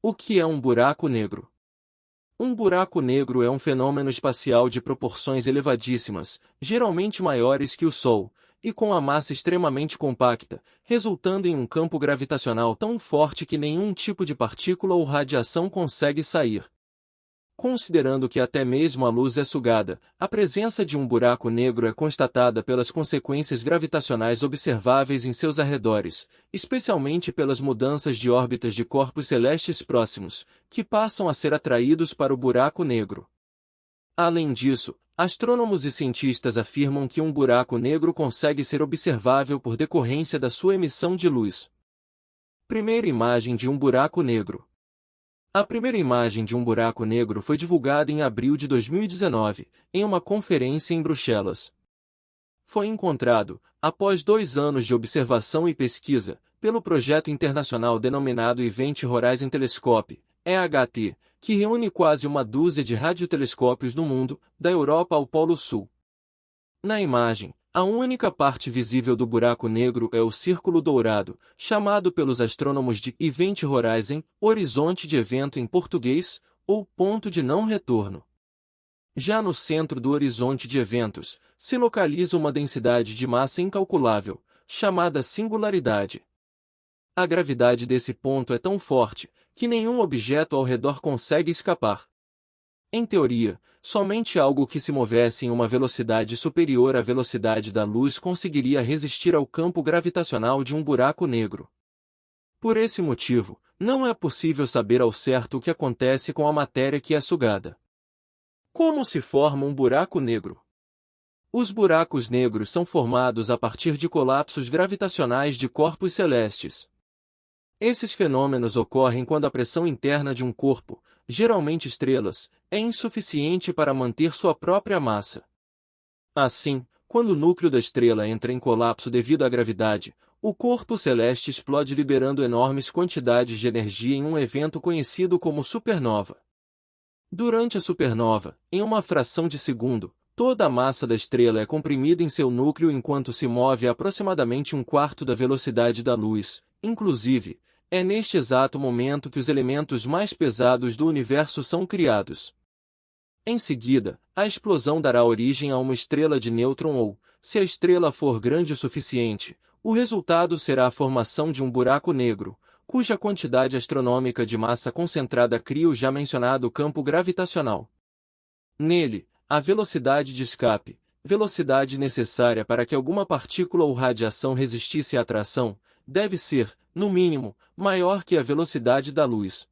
O que é um buraco negro? Um buraco negro é um fenômeno espacial de proporções elevadíssimas, geralmente maiores que o Sol, e com a massa extremamente compacta, resultando em um campo gravitacional tão forte que nenhum tipo de partícula ou radiação consegue sair. Considerando que até mesmo a luz é sugada, a presença de um buraco negro é constatada pelas consequências gravitacionais observáveis em seus arredores, especialmente pelas mudanças de órbitas de corpos celestes próximos, que passam a ser atraídos para o buraco negro. Além disso, astrônomos e cientistas afirmam que um buraco negro consegue ser observável por decorrência da sua emissão de luz. Primeira imagem de um buraco negro. A primeira imagem de um buraco negro foi divulgada em abril de 2019, em uma conferência em Bruxelas. Foi encontrado, após 2 anos de observação e pesquisa, pelo projeto internacional denominado Event Horizon Telescope, EHT, que reúne quase uma dúzia de radiotelescópios no mundo, da Europa ao Polo Sul. Na imagem, a única parte visível do buraco negro é o círculo dourado, chamado pelos astrônomos de Event Horizon, horizonte de evento em português, ou ponto de não retorno. Já no centro do horizonte de eventos, se localiza uma densidade de massa incalculável, chamada singularidade. A gravidade desse ponto é tão forte, que nenhum objeto ao redor consegue escapar. Em teoria, somente algo que se movesse em uma velocidade superior à velocidade da luz conseguiria resistir ao campo gravitacional de um buraco negro. Por esse motivo, não é possível saber ao certo o que acontece com a matéria que é sugada. Como se forma um buraco negro? Os buracos negros são formados a partir de colapsos gravitacionais de corpos celestes. Esses fenômenos ocorrem quando a pressão interna de um corpo, geralmente estrelas, é insuficiente para manter sua própria massa. Assim, quando o núcleo da estrela entra em colapso devido à gravidade, o corpo celeste explode liberando enormes quantidades de energia em um evento conhecido como supernova. Durante a supernova, em uma fração de segundo, toda a massa da estrela é comprimida em seu núcleo enquanto se move a aproximadamente 1/4 da velocidade da luz. Inclusive, é neste exato momento que os elementos mais pesados do universo são criados. Em seguida, a explosão dará origem a uma estrela de nêutron ou, se a estrela for grande o suficiente, o resultado será a formação de um buraco negro, cuja quantidade astronômica de massa concentrada cria o já mencionado campo gravitacional. Nele, a velocidade de escape, velocidade necessária para que alguma partícula ou radiação resistisse à atração, deve ser, no mínimo, maior que a velocidade da luz.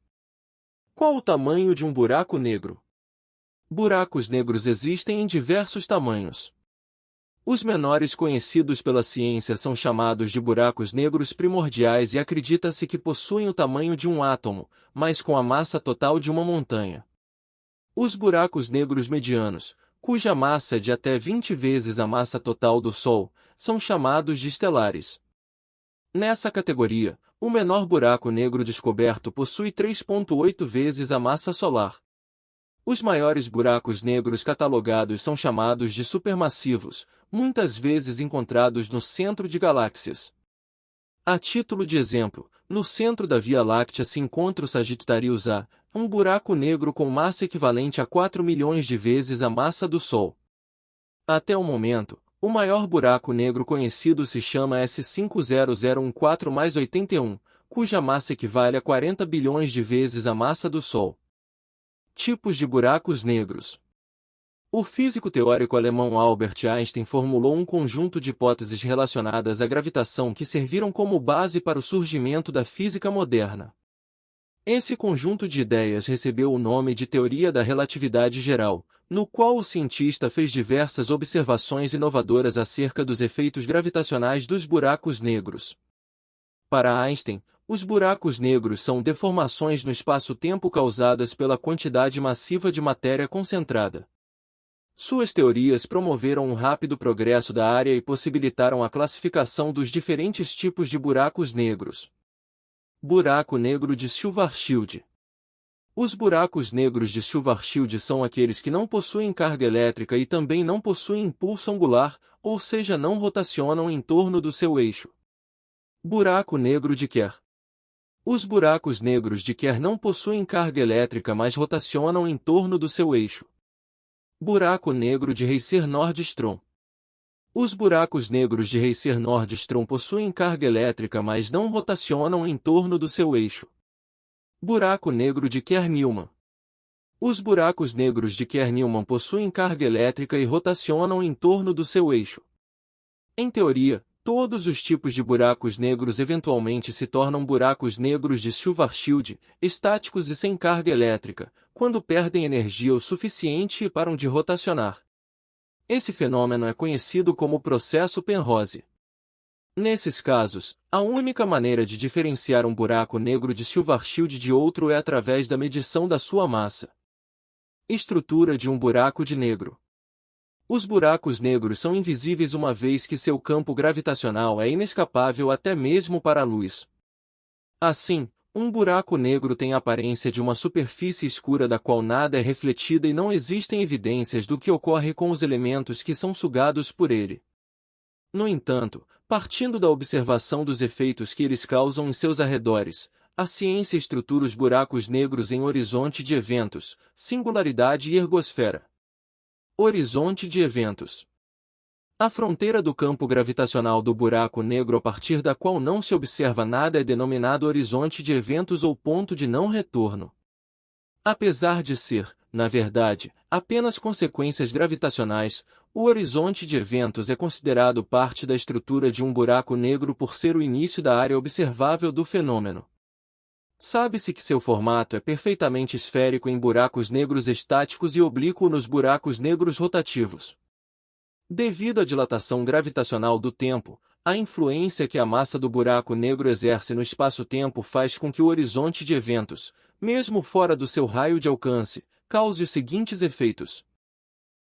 Qual o tamanho de um buraco negro? Buracos negros existem em diversos tamanhos. Os menores conhecidos pela ciência são chamados de buracos negros primordiais e acredita-se que possuem o tamanho de um átomo, mas com a massa total de uma montanha. Os buracos negros medianos, cuja massa é de até 20 vezes a massa total do Sol, são chamados de estelares. Nessa categoria, o menor buraco negro descoberto possui 3,8 vezes a massa solar. Os maiores buracos negros catalogados são chamados de supermassivos, muitas vezes encontrados no centro de galáxias. A título de exemplo, no centro da Via Láctea se encontra o Sagittarius A, um buraco negro com massa equivalente a 4 milhões de vezes a massa do Sol. Até o momento, o maior buraco negro conhecido se chama S50014881, cuja massa equivale a 40 bilhões de vezes a massa do Sol. Tipos de buracos negros. O físico teórico alemão Albert Einstein formulou um conjunto de hipóteses relacionadas à gravitação que serviram como base para o surgimento da física moderna. Esse conjunto de ideias recebeu o nome de Teoria da Relatividade Geral, no qual o cientista fez diversas observações inovadoras acerca dos efeitos gravitacionais dos buracos negros. Para Einstein, os buracos negros são deformações no espaço-tempo causadas pela quantidade massiva de matéria concentrada. Suas teorias promoveram um rápido progresso da área e possibilitaram a classificação dos diferentes tipos de buracos negros. Buraco negro de Schwarzschild. Os buracos negros de Schwarzschild são aqueles que não possuem carga elétrica e também não possuem impulso angular, ou seja, não rotacionam em torno do seu eixo. Buraco negro de Kerr. Os buracos negros de Kerr não possuem carga elétrica, mas rotacionam em torno do seu eixo. Buraco negro de Reisser-Nordström. Os buracos negros de Reisser-Nordström possuem carga elétrica, mas não rotacionam em torno do seu eixo. Buraco negro de Kerr-Newman. Os buracos negros de Kerr-Newman possuem carga elétrica e rotacionam em torno do seu eixo. Em teoria, todos os tipos de buracos negros eventualmente se tornam buracos negros de Schwarzschild, estáticos e sem carga elétrica, quando perdem energia o suficiente e param de rotacionar. Esse fenômeno é conhecido como processo Penrose. Nesses casos, a única maneira de diferenciar um buraco negro de Schwarzschild de outro é através da medição da sua massa. Estrutura de um buraco de negro. Os buracos negros são invisíveis uma vez que seu campo gravitacional é inescapável até mesmo para a luz. Assim, um buraco negro tem a aparência de uma superfície escura da qual nada é refletida e não existem evidências do que ocorre com os elementos que são sugados por ele. No entanto, partindo da observação dos efeitos que eles causam em seus arredores, a ciência estrutura os buracos negros em horizonte de eventos, singularidade e ergosfera. Horizonte de eventos. A fronteira do campo gravitacional do buraco negro a partir da qual não se observa nada é denominado horizonte de eventos ou ponto de não retorno. Apesar de ser, na verdade, apenas consequências gravitacionais, o horizonte de eventos é considerado parte da estrutura de um buraco negro por ser o início da área observável do fenômeno. Sabe-se que seu formato é perfeitamente esférico em buracos negros estáticos e oblíquo nos buracos negros rotativos. Devido à dilatação gravitacional do tempo, a influência que a massa do buraco negro exerce no espaço-tempo faz com que o horizonte de eventos, mesmo fora do seu raio de alcance, cause os seguintes efeitos.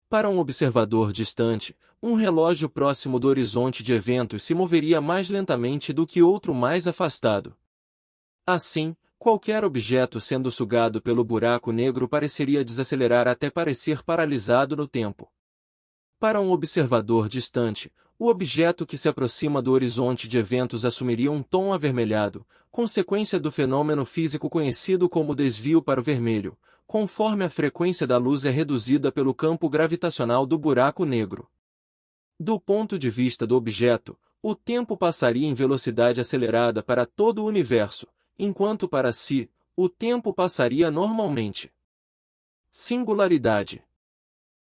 Para um observador distante, um relógio próximo do horizonte de eventos se moveria mais lentamente do que outro mais afastado. Assim, qualquer objeto sendo sugado pelo buraco negro pareceria desacelerar até parecer paralisado no tempo. Para um observador distante, o objeto que se aproxima do horizonte de eventos assumiria um tom avermelhado, consequência do fenômeno físico conhecido como desvio para o vermelho, conforme a frequência da luz é reduzida pelo campo gravitacional do buraco negro. Do ponto de vista do objeto, o tempo passaria em velocidade acelerada para todo o universo, enquanto para si, o tempo passaria normalmente. Singularidade.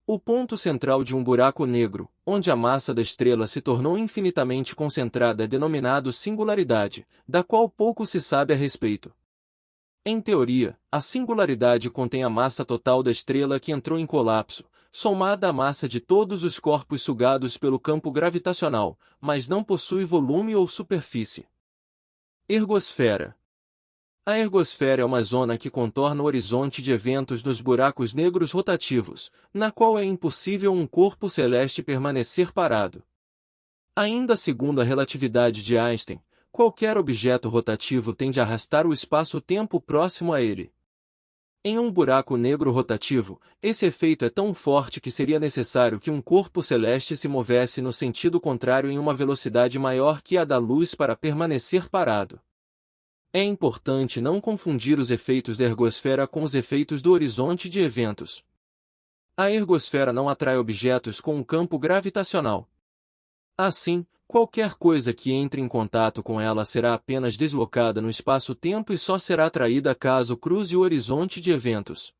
O ponto central de um buraco negro, onde a massa da estrela se tornou infinitamente concentrada, é denominado singularidade, da qual pouco se sabe a respeito. Em teoria, a singularidade contém a massa total da estrela que entrou em colapso, somada à massa de todos os corpos sugados pelo campo gravitacional, mas não possui volume ou superfície. Ergosfera. A ergosfera é uma zona que contorna o horizonte de eventos nos buracos negros rotativos, na qual é impossível um corpo celeste permanecer parado. Ainda segundo a relatividade de Einstein, qualquer objeto rotativo tende a arrastar o espaço-tempo próximo a ele. Em um buraco negro rotativo, esse efeito é tão forte que seria necessário que um corpo celeste se movesse no sentido contrário em uma velocidade maior que a da luz para permanecer parado. É importante não confundir os efeitos da ergosfera com os efeitos do horizonte de eventos. A ergosfera não atrai objetos com um campo gravitacional. Assim, qualquer coisa que entre em contato com ela será apenas deslocada no espaço-tempo e só será atraída caso cruze o horizonte de eventos.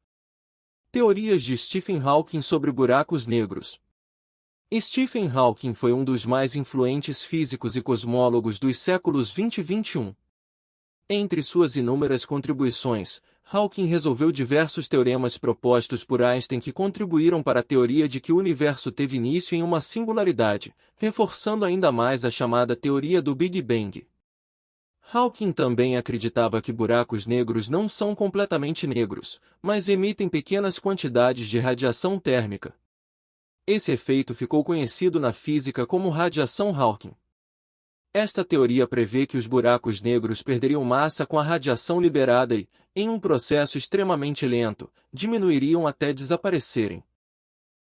Teorias de Stephen Hawking sobre buracos negros. Stephen Hawking foi um dos mais influentes físicos e cosmólogos dos séculos 20 e 21. Entre suas inúmeras contribuições, Hawking resolveu diversos teoremas propostos por Einstein que contribuíram para a teoria de que o universo teve início em uma singularidade, reforçando ainda mais a chamada teoria do Big Bang. Hawking também acreditava que buracos negros não são completamente negros, mas emitem pequenas quantidades de radiação térmica. Esse efeito ficou conhecido na física como radiação Hawking. Esta teoria prevê que os buracos negros perderiam massa com a radiação liberada e, em um processo extremamente lento, diminuiriam até desaparecerem.